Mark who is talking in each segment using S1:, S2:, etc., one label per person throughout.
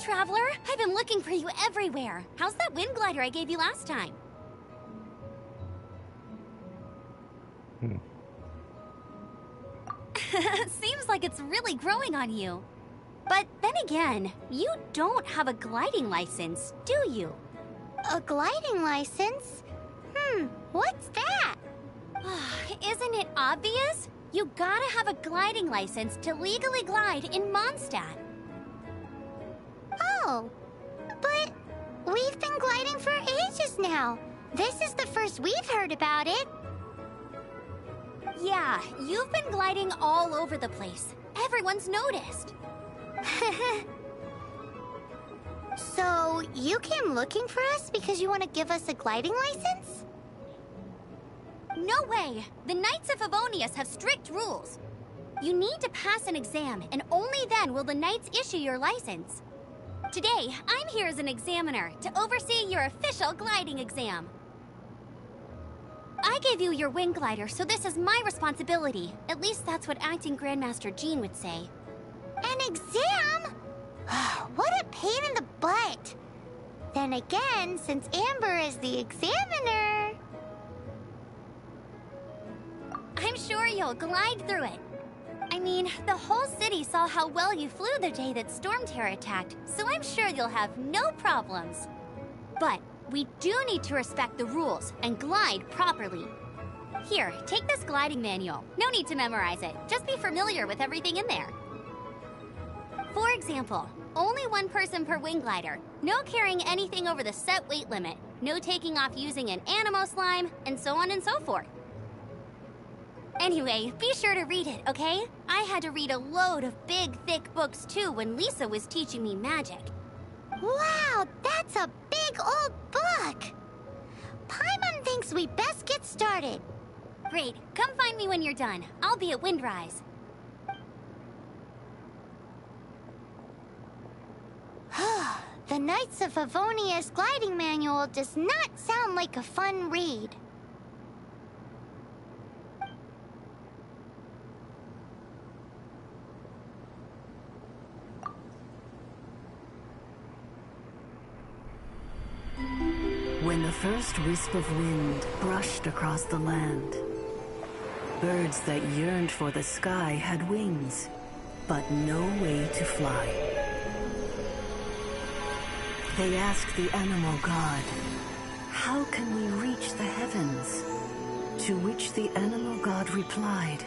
S1: traveler! I've been looking for you everywhere. How's that wind glider I gave you last time? Seems like it's really growing on you. But then again, you don't have a gliding license, do you?
S2: A gliding license? What's that?
S1: Isn't it obvious? You gotta have a gliding license to legally glide in Mondstadt.
S2: Oh, but we've been gliding for ages now. This is the first we've heard about it.
S1: Yeah, you've been gliding all over the place. Everyone's noticed.
S2: So, you came looking for us because you want to give us a gliding license?
S1: No way! The Knights of Favonius have strict rules. You need to pass an exam, and only then will the Knights issue your license. Today, I'm here as an examiner to oversee your official gliding exam. I gave you your wing glider, so this is my responsibility. At least that's what Acting Grandmaster Jean would say.
S2: An exam? What a pain in the butt. Then again, since Amber is the examiner...
S1: I'm sure you'll glide through it. I mean, the whole city saw how well you flew the day that Storm Terror attacked, so I'm sure you'll have no problems. But we do need to respect the rules and glide properly. Here, take this gliding manual. No need to memorize it. Just be familiar with everything in there. For example, only one person per wing glider. No carrying anything over the set weight limit. No taking off using an animo slime, and so on and so forth. Anyway, be sure to read it, okay? I had to read a load of big, thick books too when Lisa was teaching me magic.
S2: Wow, that's a big old book! Paimon thinks we best get started.
S1: Great, come find me when you're done. I'll be at Windrise.
S2: The Knights of Favonius gliding manual does not sound like a fun read.
S3: When the first wisp of wind brushed across the land, birds that yearned for the sky had wings, but no way to fly. They asked the animal god, "How can we reach the heavens?" To which the animal god replied,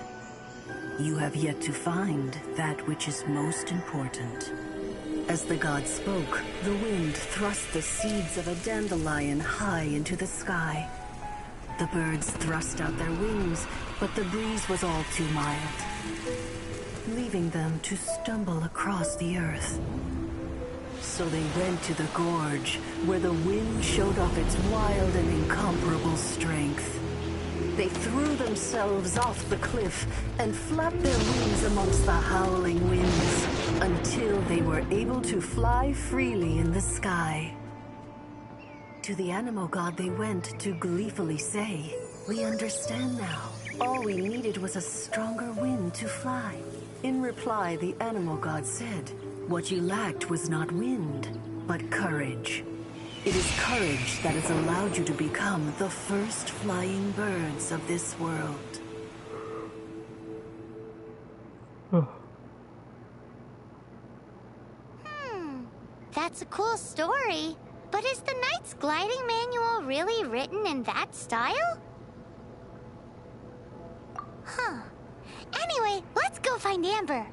S3: "You have yet to find that which is most important." As the god spoke, the wind thrust the seeds of a dandelion high into the sky. The birds thrust out their wings, but the breeze was all too mild, leaving them to stumble across the earth. So they went to the gorge, where the wind showed off its wild and incomparable strength. They threw themselves off the cliff and flapped their wings amongst the howling winds until they were able to fly freely in the sky. To the animal god they went to gleefully say, "We understand now. All we needed was a stronger wind to fly." In reply, the animal god said, "What you lacked was not wind, but courage. It is courage that has allowed you to become the first flying birds of this world."
S2: That's a cool story. But is the Knight's gliding manual really written in that style? Anyway, let's go find Amber.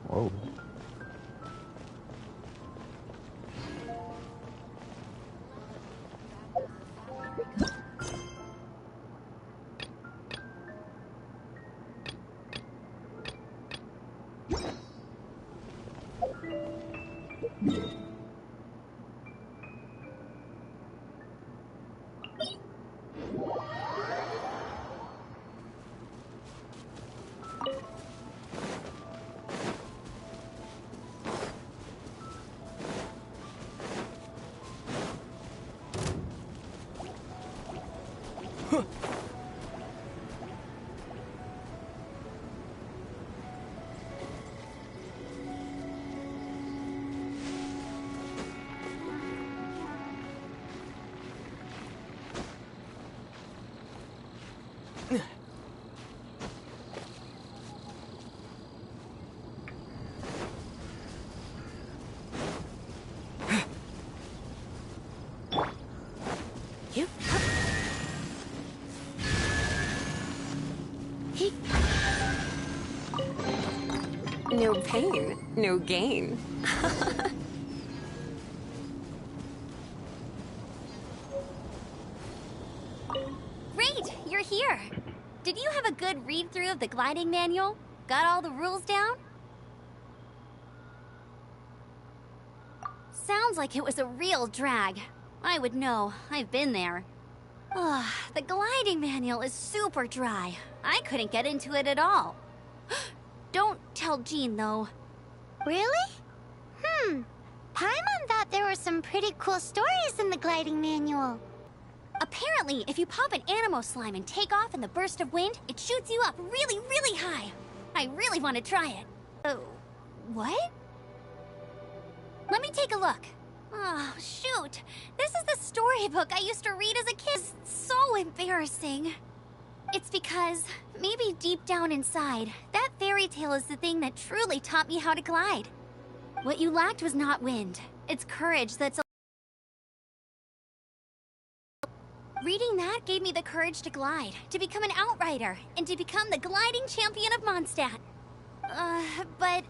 S4: Whoa. No pain, no gain.
S1: Great, you're here. Did you have a good read-through of the gliding manual? Got all the rules down? Sounds like it was a real drag. I would know. I've been there. The gliding manual is super dry. I couldn't get into it at all. Don't tell Jean, though.
S2: Really? Paimon thought there were some pretty cool stories in the gliding manual.
S1: Apparently, if you pop an Animo slime and take off in the burst of wind, it shoots you up really, really high. I really want to try it. What? Let me take a look. Oh, shoot. This is the storybook I used to read as a kid. It's so embarrassing. It's because, maybe deep down inside, that fairy tale is the thing that truly taught me how to glide. What you lacked was not wind. It's courage that's... Reading that gave me the courage to glide, to become an outrider, and to become the gliding champion of Mondstadt. But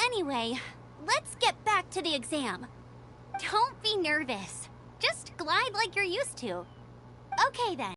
S1: anyway, let's get back to the exam. Don't be nervous. Just glide like you're used to. Okay then.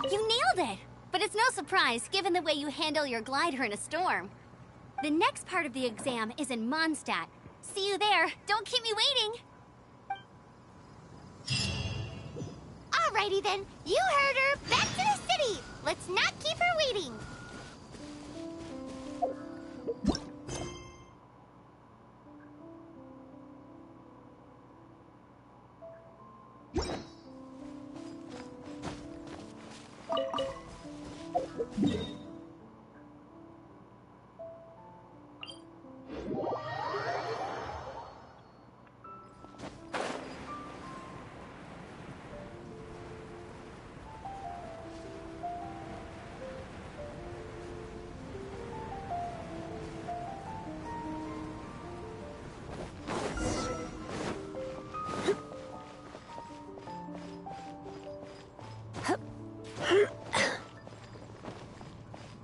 S1: You nailed it! But it's no surprise, given the way you handle your glider in a storm. The next part of the exam is in Mondstadt. See you there. Don't keep me waiting!
S2: Alrighty then, you heard her. Back to the city. Let's not keep her waiting.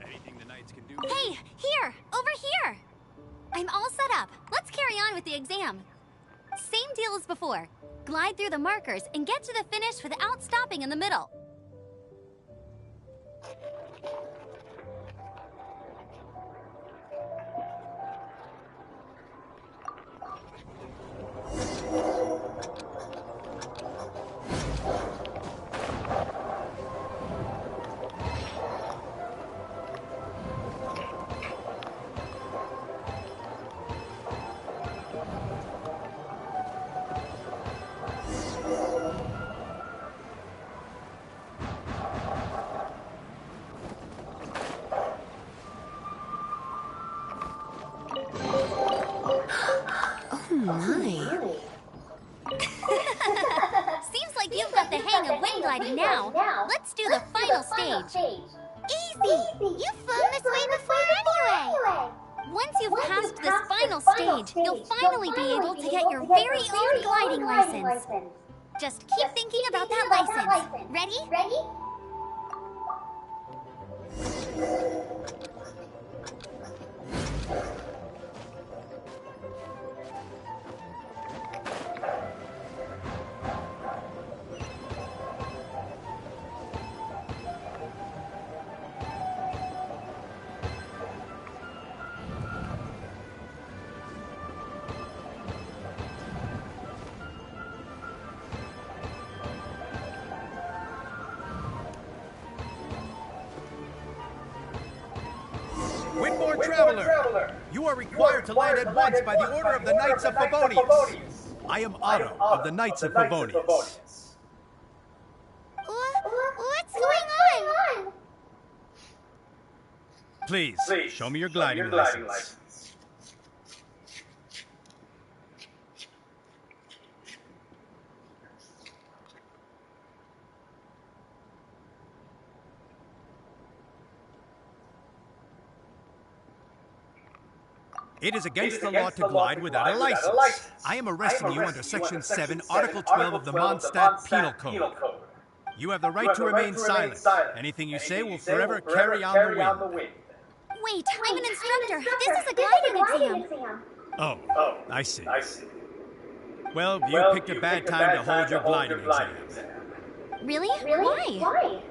S5: Anything the knights can do?
S1: Hey, here! Over here! I'm all set up. Let's carry on with the exam. Same deal as before. Glide through the markers and get to the finish without stopping in the middle.
S4: My.
S1: Seems like you've got the hang of wind gliding now. Let's do the final stage.
S2: Easy. You've flown this way before anyway.
S1: Once you've passed this final stage, you'll finally be able to get your very own gliding license. Just keep thinking about that license. Ready?
S5: Windborne Traveler! You are required to land at once by the order of the Knights of Favonius. I am Otto of the Knights of Favonius.
S2: What's going on?
S5: Please, show me your gliding license. It is against the law to glide without a license. I am arresting you under Section 7, Article 12 of the Mondstadt Penal Code. You have the right to remain silent. Anything you say will forever carry on the wind.
S1: Wait, I'm an instructor. This is a gliding exam.
S5: Oh, I see. Well, you picked a bad time to hold your gliding exam.
S1: Really? Why?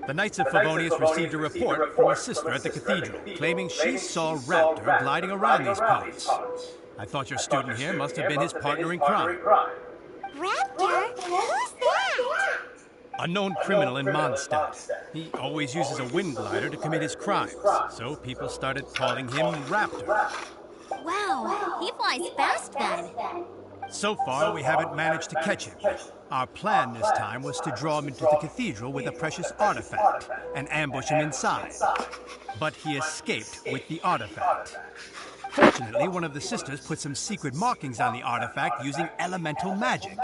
S5: The Knights of Favonius received a report from a sister at the cathedral, claiming she saw Raptor gliding around these parts. I thought your student here must have been his partner in crime.
S2: Raptor? Who's that?
S5: A known criminal in Mondstadt. He always uses a wind glider to commit his crimes, so people started calling him Raptor.
S1: Wow, he flies fast then.
S5: So far, we haven't managed to catch him. Our plan this time was to draw him into the cathedral with a precious artifact and ambush him inside. But he escaped with the artifact. Fortunately, one of the sisters put some secret markings on the artifact using elemental magic.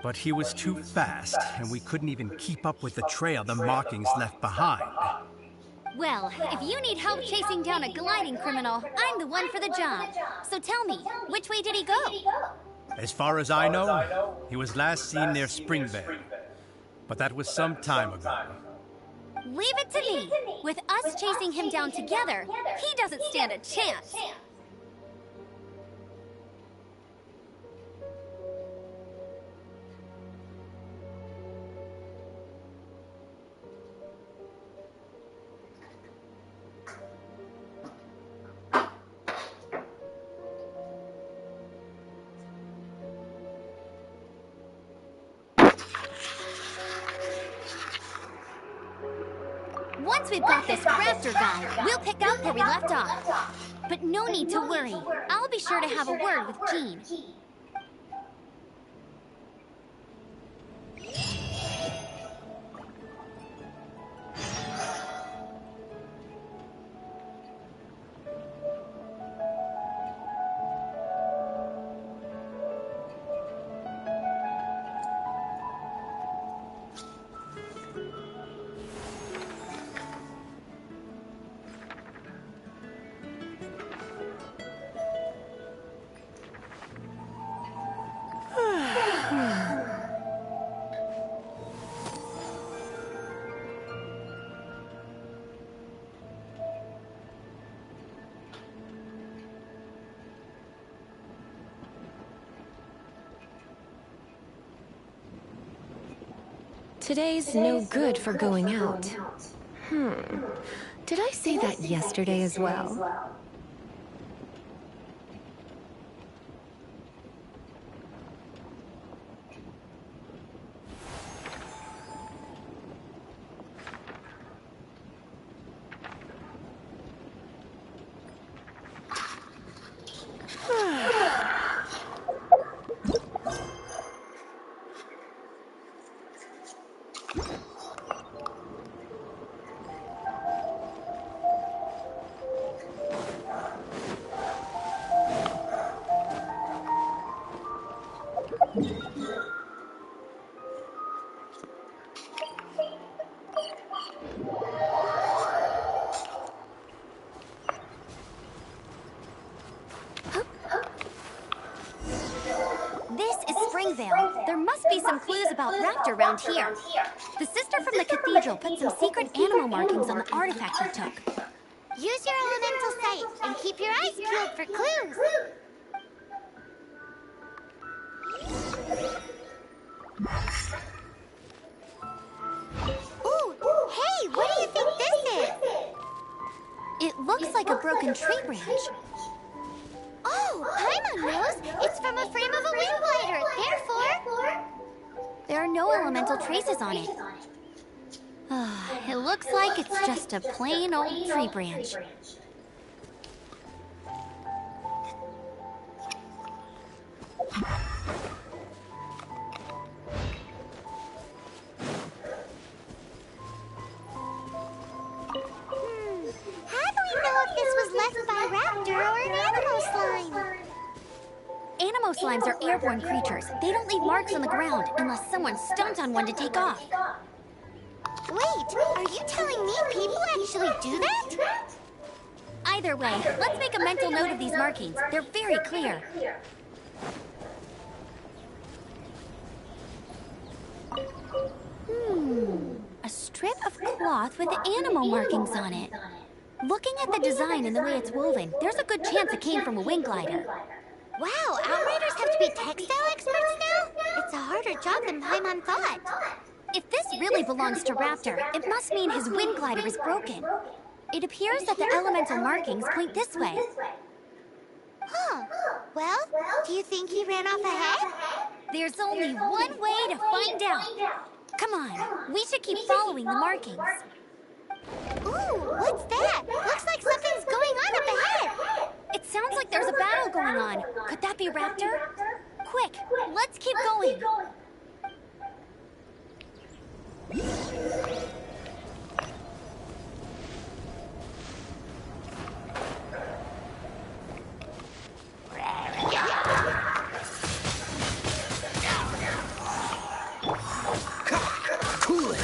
S5: But he was too fast, and we couldn't even keep up with the trail the markings left behind.
S1: Well, if you need help chasing down a gliding criminal, I'm the one for the job. So tell me, which way did he go?
S5: As far as I know, he was last seen near Springvale. But that was some time ago.
S1: Leave it to me. With us chasing him down together, he doesn't stand a chance. Once we've got this Raptor guy, we'll pick up where we left off. But no need to worry. I'll be sure to have a word with Jean.
S4: Today's no good for going out. Did I say that yesterday as well?
S1: about Raptor around here. The sister from the cathedral put some secret animal markings on the artifact he took.
S2: Use your elemental sight and keep your eyes peeled for clues. Ooh, hey, what do you think this is?
S1: It looks like a broken tree branch.
S2: Oh, Paimon knows. It's from a frame of a wind glider. Therefore...
S1: There are no elemental traces on it. It looks like it's just a plain old tree branch.
S2: How do we know if this was left by Raptor or an animal slime?
S1: Animo slimes are airborne creatures. They don't leave marks on the ground unless someone stomps on one to take off.
S2: Wait, are you telling me people actually do that?
S1: Either way, let's make a mental note of these markings. They're very clear. A strip of cloth with animal markings on it. Looking at the design and the way it's woven, there's a good chance it came from a wind glider.
S2: Wow, Outriders have to be textile experts now? It's a harder job than Paimon thought.
S1: If this really belongs to Raptor, it must mean his wind glider is broken. It appears that the elemental markings point this way.
S2: Huh. Well, do you think he ran off ahead?
S1: There's only one way to find out. Come on, we should keep following the markings.
S2: Ooh, what's that? Looks like something's going on up ahead.
S1: It sounds like there's a battle going on. Could that be Raptor? Quick, let's keep going.
S6: Cool it.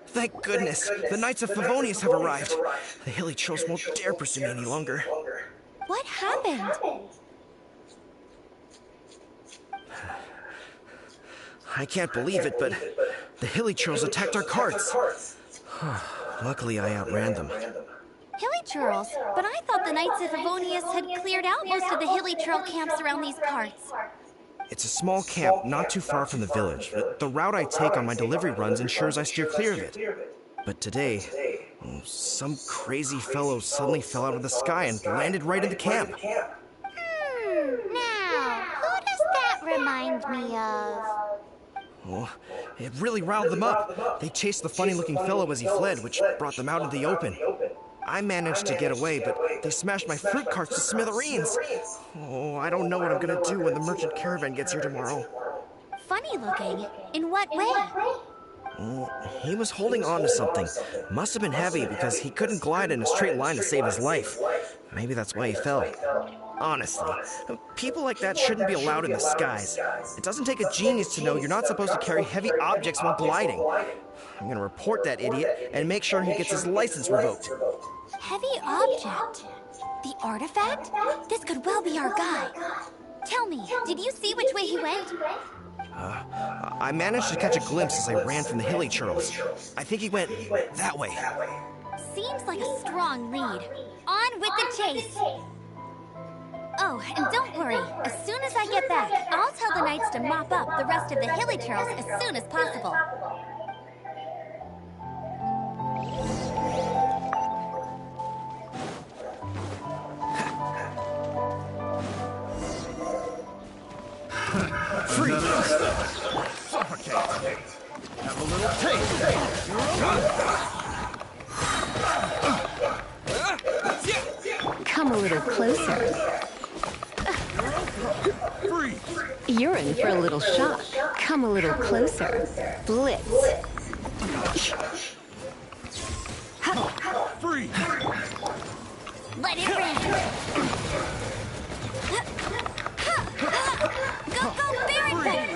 S6: Thank goodness, the Knights of Favonius have arrived. The hilly trolls won't dare pursue me any longer.
S1: What happened?
S6: I can't believe it, but the hilly trolls attacked our carts. Luckily, I outran them.
S1: Hilly churls? But I thought the Knights of Favonius had cleared out most of the hilly churl camps around these parts.
S6: It's a small camp not too far from the village. The route I take on my delivery runs ensures I steer clear of it. But today, some crazy fellow suddenly fell out of the sky and landed right in the camp.
S2: Now, who does that remind me of?
S6: Oh, it really riled them up. They chased the funny-looking fellow as he fled, which brought them out into the open. I managed to get away, but they smashed my fruit carts to smithereens. Oh, I don't know what I'm gonna do when the merchant caravan gets here tomorrow.
S1: Funny looking? In what way?
S6: He was holding on to something. Must have been heavy because he couldn't glide in a straight line to save his life. Maybe that's why he fell. Honestly, people like that shouldn't be allowed in the skies. It doesn't take a genius to know you're not supposed to carry heavy objects while gliding. I'm gonna report that idiot and make sure he gets his license revoked.
S1: Heavy object? The artifact? This could well be our guy. Tell me, did you see which way he went?
S6: I managed to catch a glimpse as I ran from the hilly churls. I think he went that way.
S1: Seems like a strong lead. On with the chase! Oh, and don't worry. As soon as I get back, I'll tell the knights to mop up the rest of the hilly churls as soon as possible.
S5: Freeze! Suffocate! Have a little taste!
S4: Come a little closer.
S5: Freeze!
S4: You're in for a little shock. Come a little closer. Blitz.
S5: Freeze!
S1: Let it rip! Go, Berry Pit!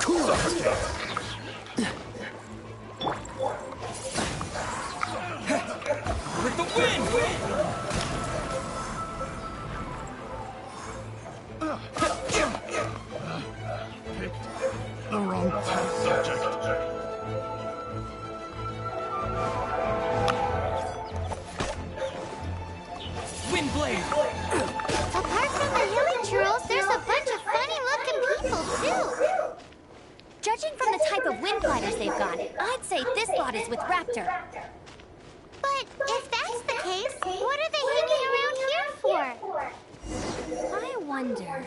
S5: Cool!
S1: wonder...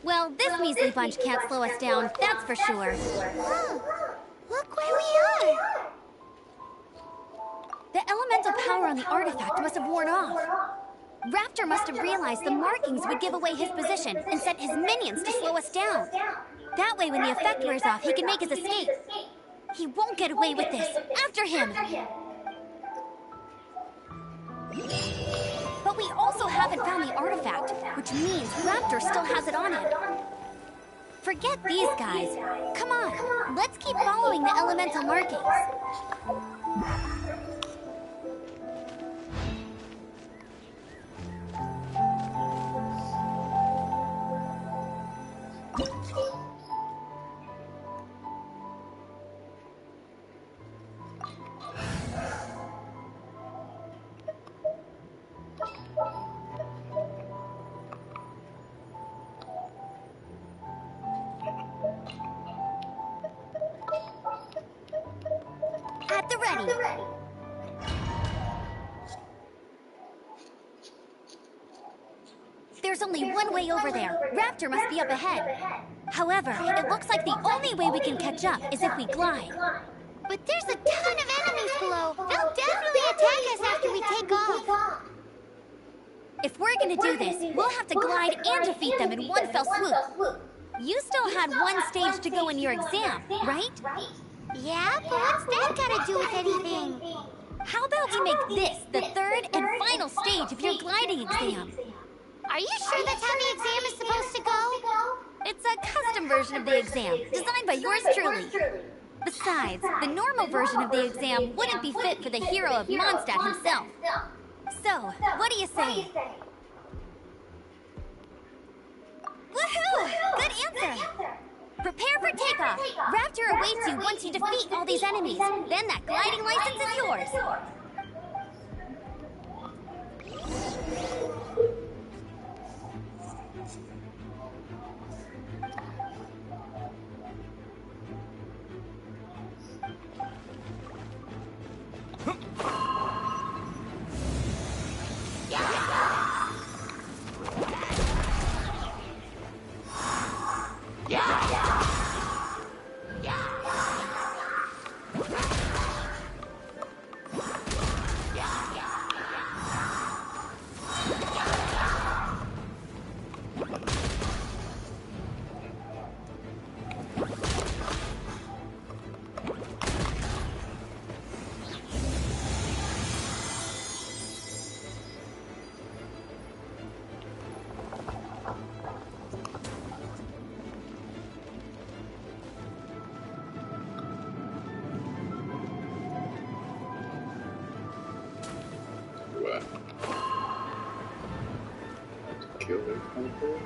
S1: Well, this measly bunch can't slow us down, that's for sure.
S2: Huh. Look where we are.
S1: The elemental power on the artifact must have worn off. Raptor must have realized the markings would give away his position and sent his minions to slow us down. That way, when the effect wears off, he can make his escape. He won't get away with this. After him! But we also haven't found the artifact, which means Raptor still has it on him. Forget these guys. Come on, let's keep following the elemental markings. At the ready. There's only one way over there. Raptor must be up ahead. However, it looks like the only way we can catch up is if we glide.
S2: But there's a ton of enemies below. They'll definitely attack us after we take off.
S1: If we're gonna do this, we'll have to glide and defeat them in one fell swoop. You still had one stage to go in your exam, right?
S2: Yeah, but what's that got to do with anything?
S1: How about we make this the third and final stage of your gliding exam?
S2: Are you sure that's how the exam is supposed to go?
S1: It's a custom version of the exam, designed by yours truly. Besides, the normal version of the exam wouldn't be fit for the hero of Mondstadt himself. So, what do you say? Woohoo! Good answer! Prepare for takeoff! Raptor awaits you once you defeat all these enemies. Then that gliding license is yours!
S7: Kill their control?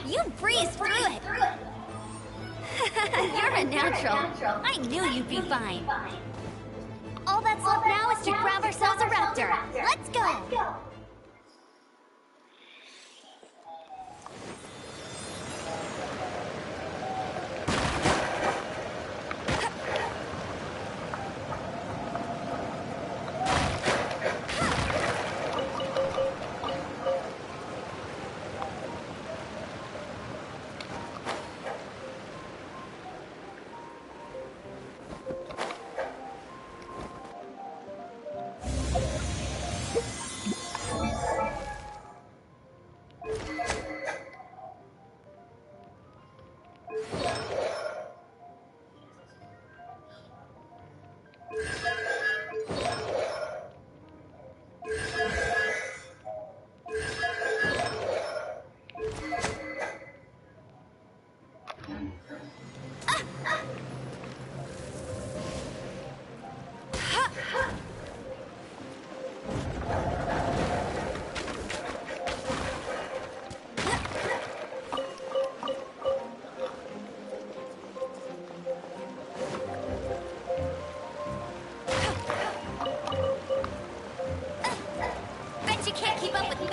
S1: You breezed through it! You're a natural. I knew you'd be fine. All that's left now is to grab ourselves a raptor. Let's go! She can't keep up with me.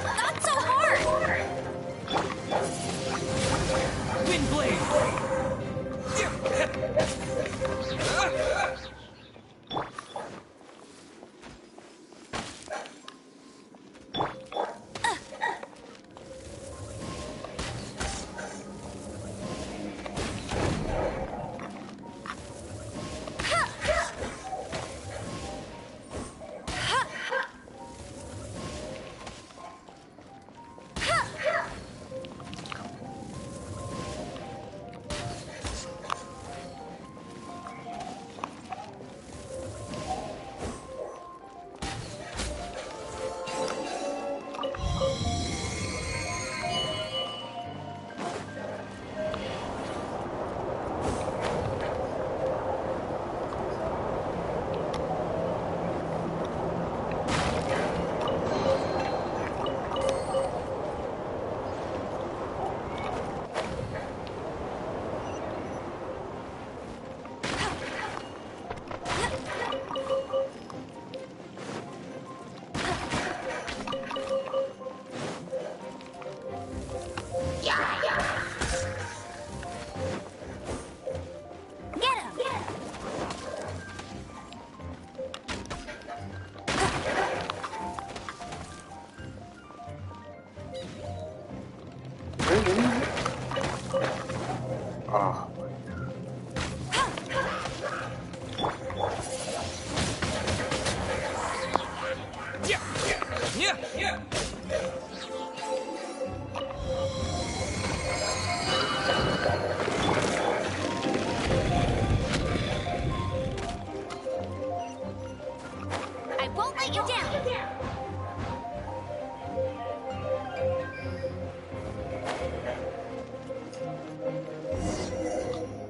S1: Not so hard!
S7: Oh.
S1: I won't let you down.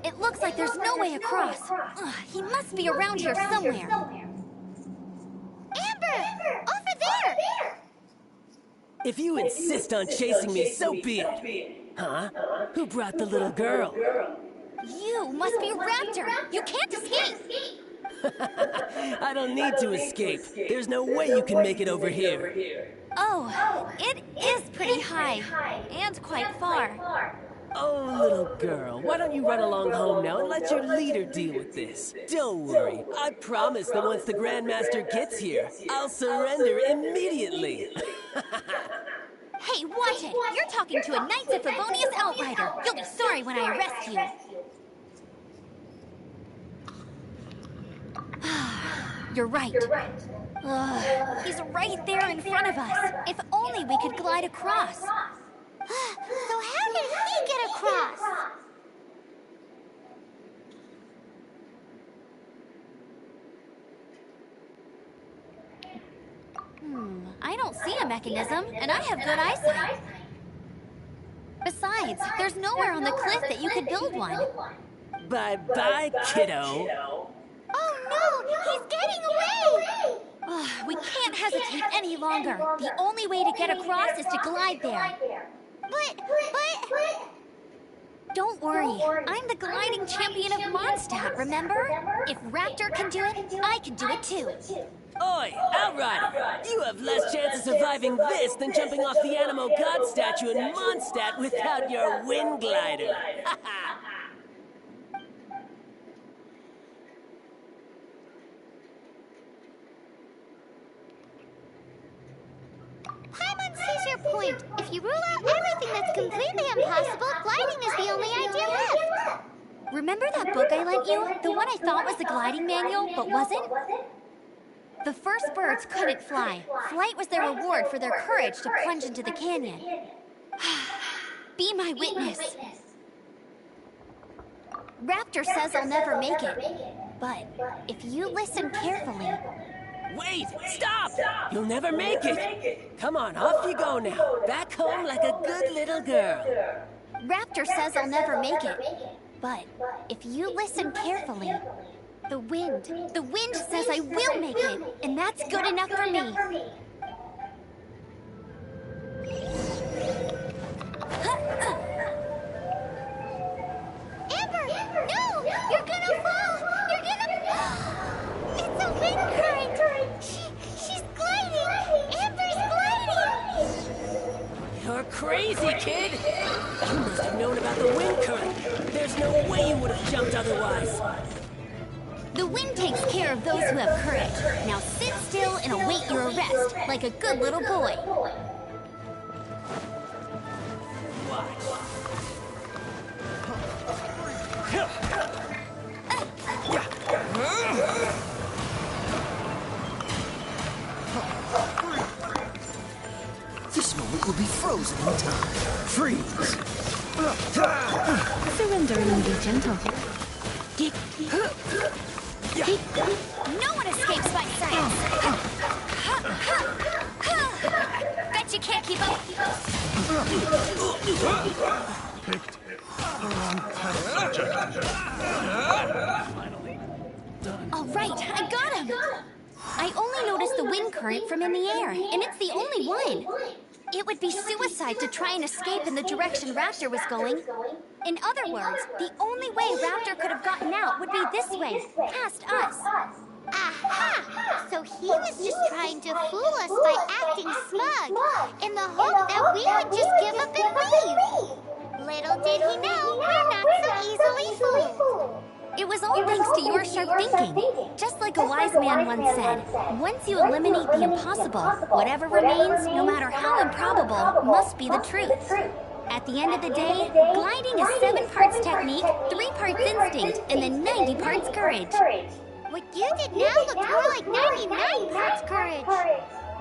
S1: It looks like there's no way across. Ugh, he must be around here somewhere.
S2: Amber! Over there!
S8: If you insist on chasing me, so be it. Huh? Who brought the little girl?
S1: You must be Raptor. You can't escape.
S8: I don't need to escape. There's no way you can make it over here.
S1: Oh, it is pretty high and quite far.
S8: Oh, little girl, why don't you run along home now and let your leader deal with this? Don't worry, I promise that once the Grandmaster gets here, I'll surrender immediately.
S1: Hey, watch it! You're talking to a Knights of Favonius outrider! You'll be sorry when I arrest you! You're right. Ugh, he's right there in front of us. If only we could glide across.
S2: So how did he get across?
S1: I don't see a mechanism, and I have good eyesight. Besides, there's nowhere on the cliff that you could build one.
S8: Bye-bye, kiddo.
S2: Oh no, he's getting away!
S1: We can't hesitate any longer. The only way to get across is to glide there.
S2: But...
S1: Don't worry, I'm the gliding champion of Mondstadt, remember? If Raptor can do it, I can do it too.
S8: Oi, Outrider! You have less chance of surviving this than jumping off the Animo God statue in Mondstadt without your wind glider.
S2: Paimon sees your point. If you rule out everything that's completely impossible, gliding is the only idea left.
S1: Remember that book I lent you? The one I thought was the gliding manual, but wasn't? The first birds couldn't fly. Flight was their reward for their courage to plunge into the canyon. Be my witness. Raptor says I'll never make it. But if you listen carefully...
S8: Wait! Stop! You'll never make it! Come on, off you go now. Back home like a good little girl.
S1: Raptor says I'll never make it. But if you listen carefully... The wind says I will make it, and that's good enough for me.
S2: Amber! No! You're gonna fall! You're gonna... It's a wind current! She's gliding! Amber's gliding!
S8: You're crazy, kid! You must have known about the wind current. There's no way you would have jumped otherwise.
S1: The wind takes care of those who have courage. Now sit still and await your arrest, like a good little boy.
S9: This moment will be frozen in time. Freeze!
S4: Surrender and be gentle.
S1: No one escapes my sight! Bet you can't keep up!
S9: Picked the wrong test subject.
S1: All right, I got him! I only noticed the wind current from in the air, and it's the only one. It would be suicide to try and escape in the direction Raptor was going. In other words, the only way Raptor could have gotten out would be this way, past us.
S2: Aha! So he was just trying to fool us by acting smug, in the hope that we would just give up and leave. Little did he know, we're not so easily fooled.
S1: It was all thanks to your sharp thinking. Just like a wise man once said, once you eliminate the impossible, whatever remains, no matter how improbable, must be the truth. At the end of the day, gliding is 7 parts technique, 3 parts instinct, and then 90 parts courage.
S2: What you did now looked more like 99 parts courage.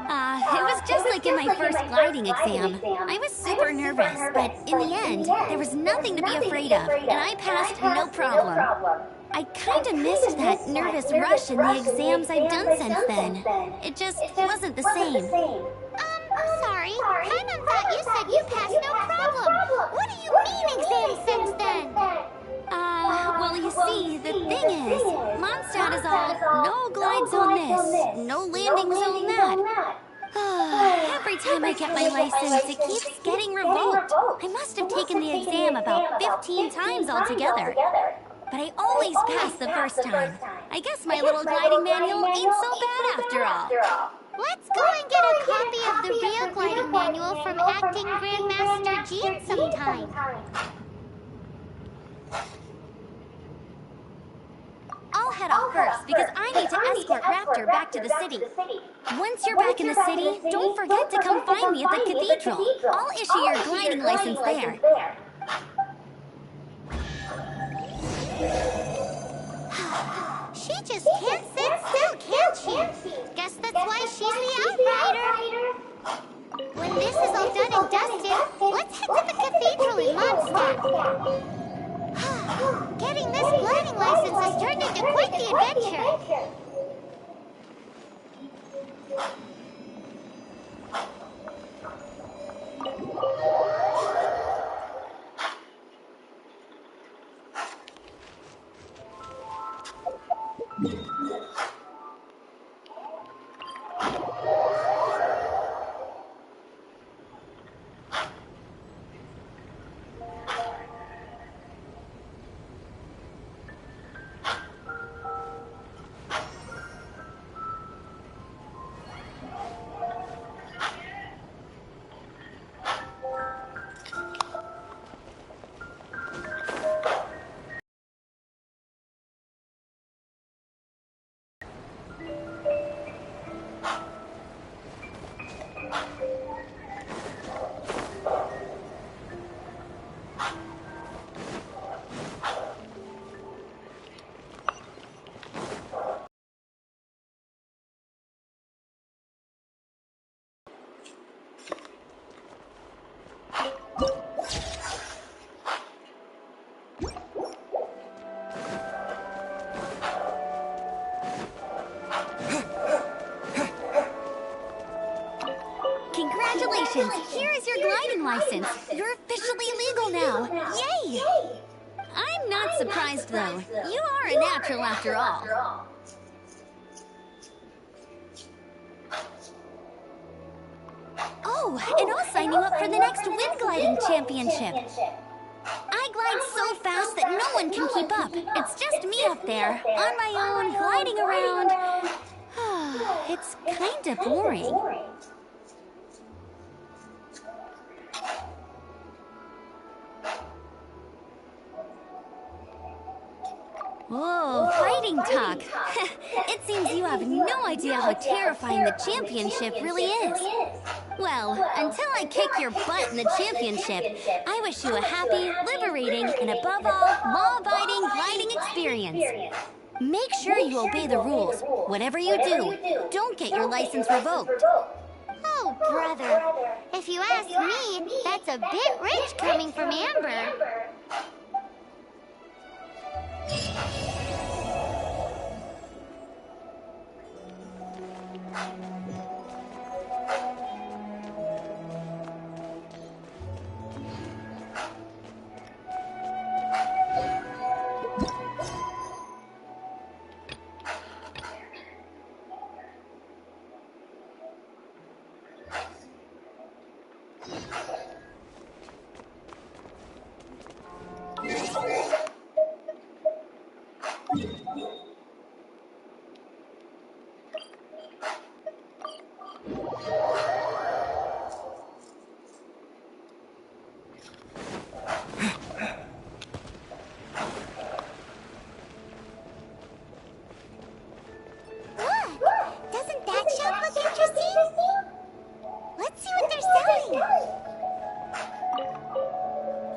S1: It was just like in my first gliding exam. I was super nervous, but in the end, there was nothing to be afraid of, and I passed no problem. I kinda missed that nervous rush in the exams I've done since then. It just wasn't the same.
S2: Sorry. Paimon thought you said you passed no problem. What do you mean exams since then?
S1: Well, you see, the thing is, Mondstadt is all, no glide zone this, no landing zone that. Every time I get my license, it keeps getting revoked. I must have taken the exam about 15 times altogether. But I always pass the first time. I guess my little gliding manual ain't so bad after all.
S2: Let's go and get a copy of the real gliding manual from acting Grandmaster Jean sometime.
S1: I'll head off first because I need to escort Raptor back to the city. Once you're back in the city, don't forget to come find me at the cathedral. I'll issue your gliding license there.
S2: She just can't sit still, can't she? Guess that's why she's the outrider. When this is all done and dusted, let's head to the cathedral in Mondstadt. Getting this gliding license has turned into quite the adventure.
S1: Congratulations! Here is your gliding license. You're officially legal now. Yay! I'm not surprised, though. You are a natural after all. Oh, and I'll sign you up for the next wind gliding championship. I glide so fast that no one can keep up. It's just me up there, on my own, gliding around. It's kinda boring. Whoa, fighting talk. It seems you have no idea how terrifying the championship really is. Well, until I kick your butt in the championship, I wish you a happy, liberating, and above all, law-abiding gliding experience. Make sure you obey the rules. Whatever you do, don't get your license revoked.
S2: Oh, brother. If you ask me, that's a bit rich coming from Amber.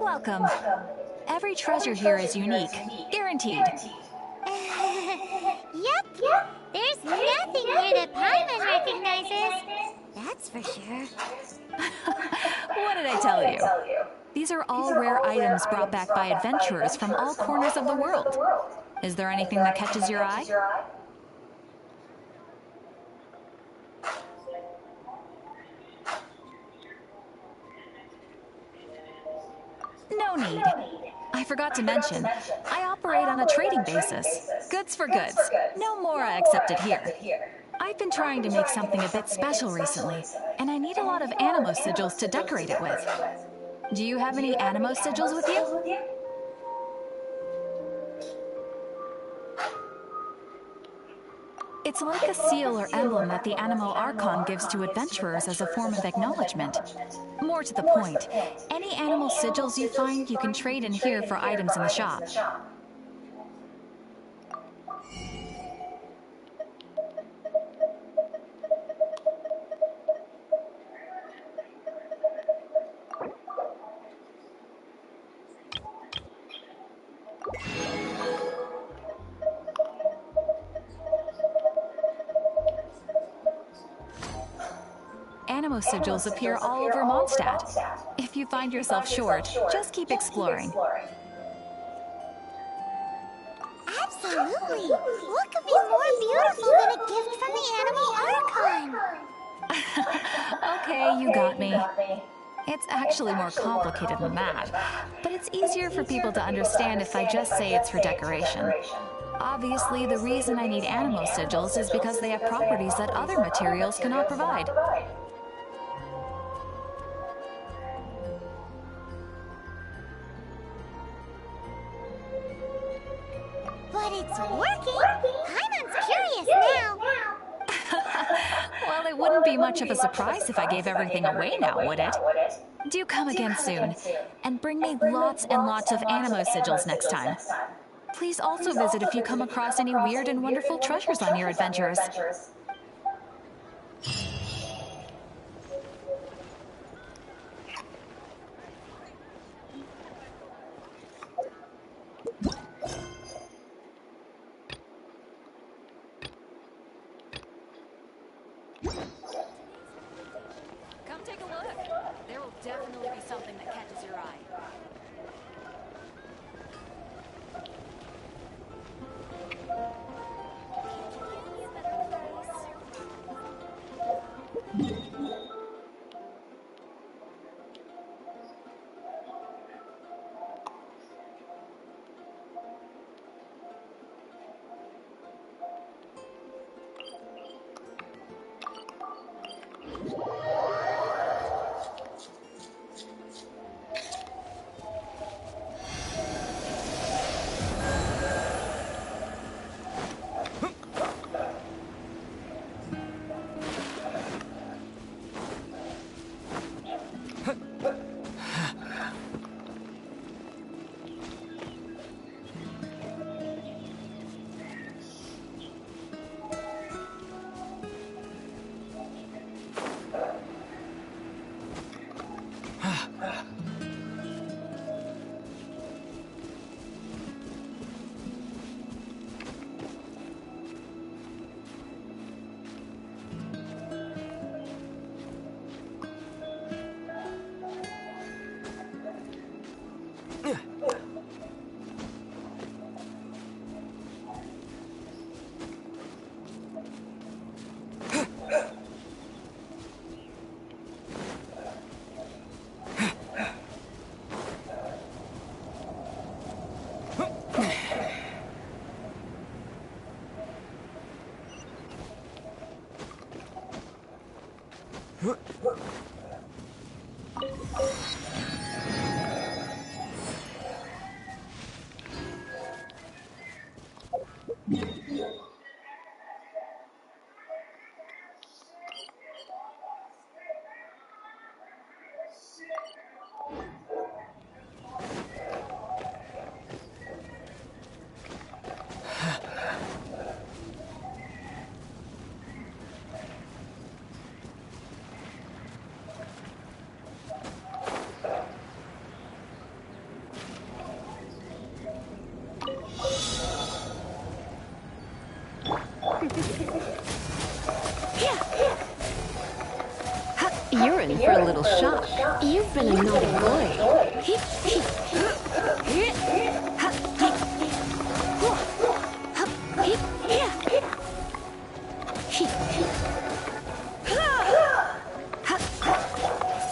S10: Welcome. Every treasure here is unique, guaranteed.
S2: Yep. There's nothing here that Paimon recognizes. That's for sure.
S10: What did I tell you? These are all rare items brought back by adventurers from all corners of the world. Is there anything that catches your eye? No need. I forgot to mention, I operate on a trading basis. Goods for goods. No Mora accepted here. I've been trying to make something a bit special recently, and I need a lot of animo sigils to decorate it with. Do you have any animo sigils with you? It's It's like a seal or emblem that the Animal Archon gives to adventurers as a form of acknowledgement. More to the point, any animal sigils you find you can trade in here for items in the shop. Animo sigils appear all over Mondstadt. If you find yourself short, just keep exploring.
S2: Absolutely! What could be more beautiful than a gift from the Animal Archon?
S10: Okay, you got me. It's actually more complicated than that, but it's easier for people to understand if I just say it's for decoration. Obviously, the reason I need animo sigils is because they have properties that other materials cannot provide.
S2: But it's working! Paimon's curious now!
S10: Well, it wouldn't be much of a surprise if I gave everything away now, would it? Do come again soon, and bring me lots and lots of animo sigils next time. Please also visit if you come across any weird and wonderful treasures on your adventures.
S11: Come take a look. There will definitely be something that catches your eye.
S4: You're in for a little shock. You've been a naughty boy.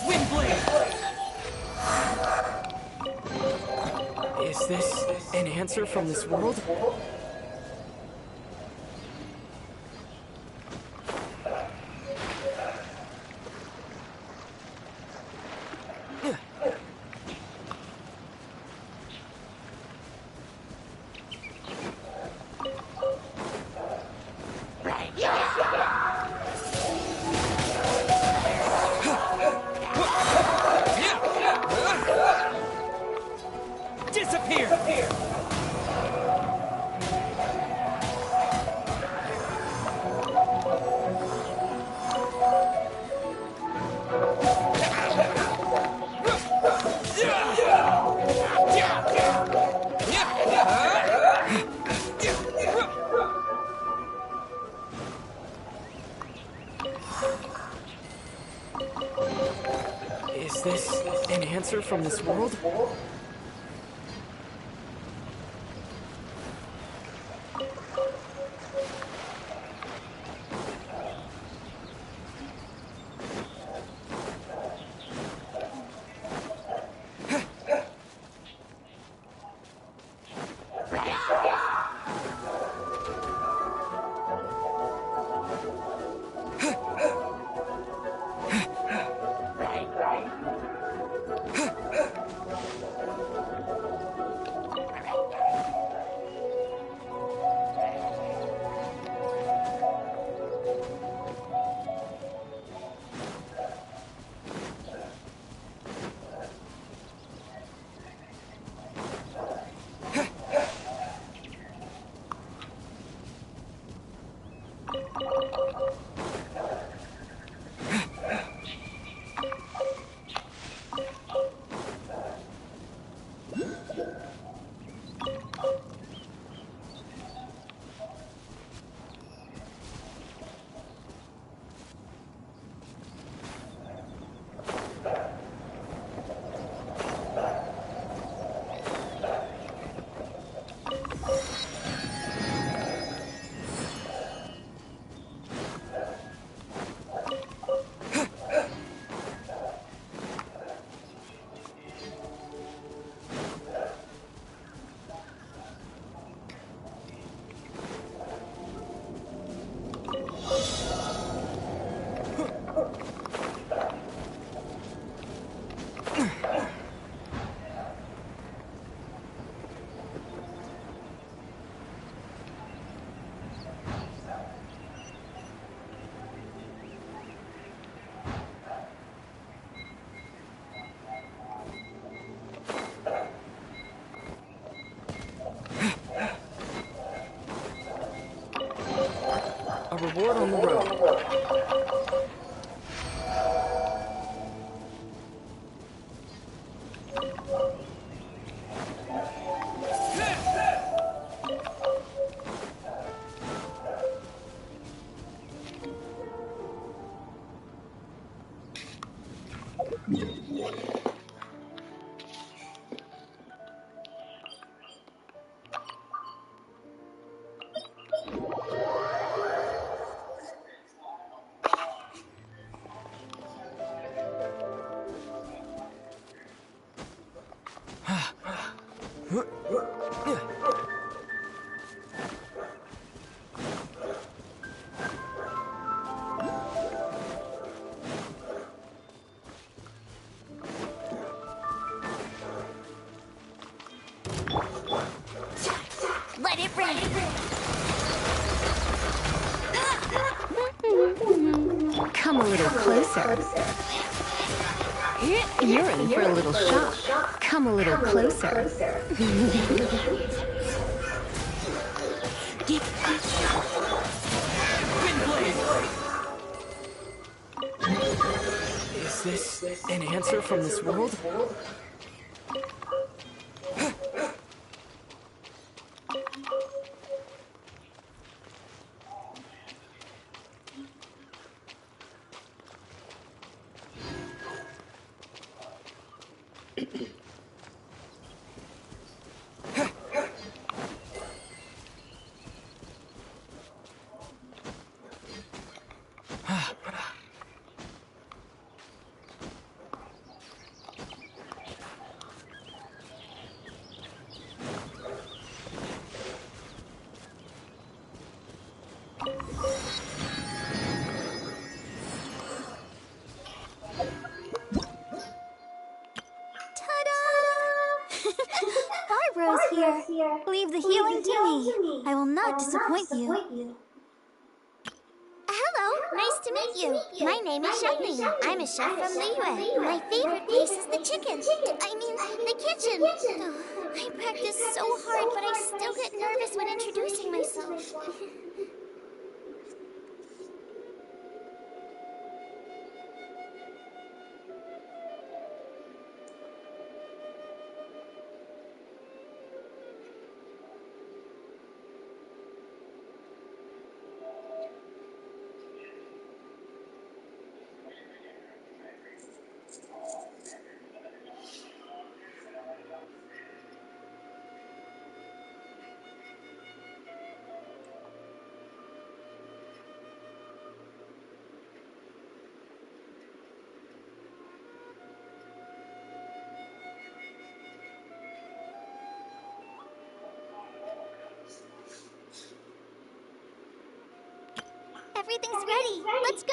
S8: Windblade! Is this an answer from this world? Is this an answer from this world? A reward on the road.
S1: Let it rain.
S4: Come a little closer. You're in for a little shock. Come a little closer.
S8: Is this an answer from this world?
S1: Barbara's here. Leave the healing to me. I will not disappoint you.
S2: Hello, nice to meet you. My name is Shelly. I'm a chef from Liyue. My favorite place is the chicken. I mean, the kitchen. Oh, I practice so hard, but I still get nervous when introducing myself. Everything's ready. Let's go.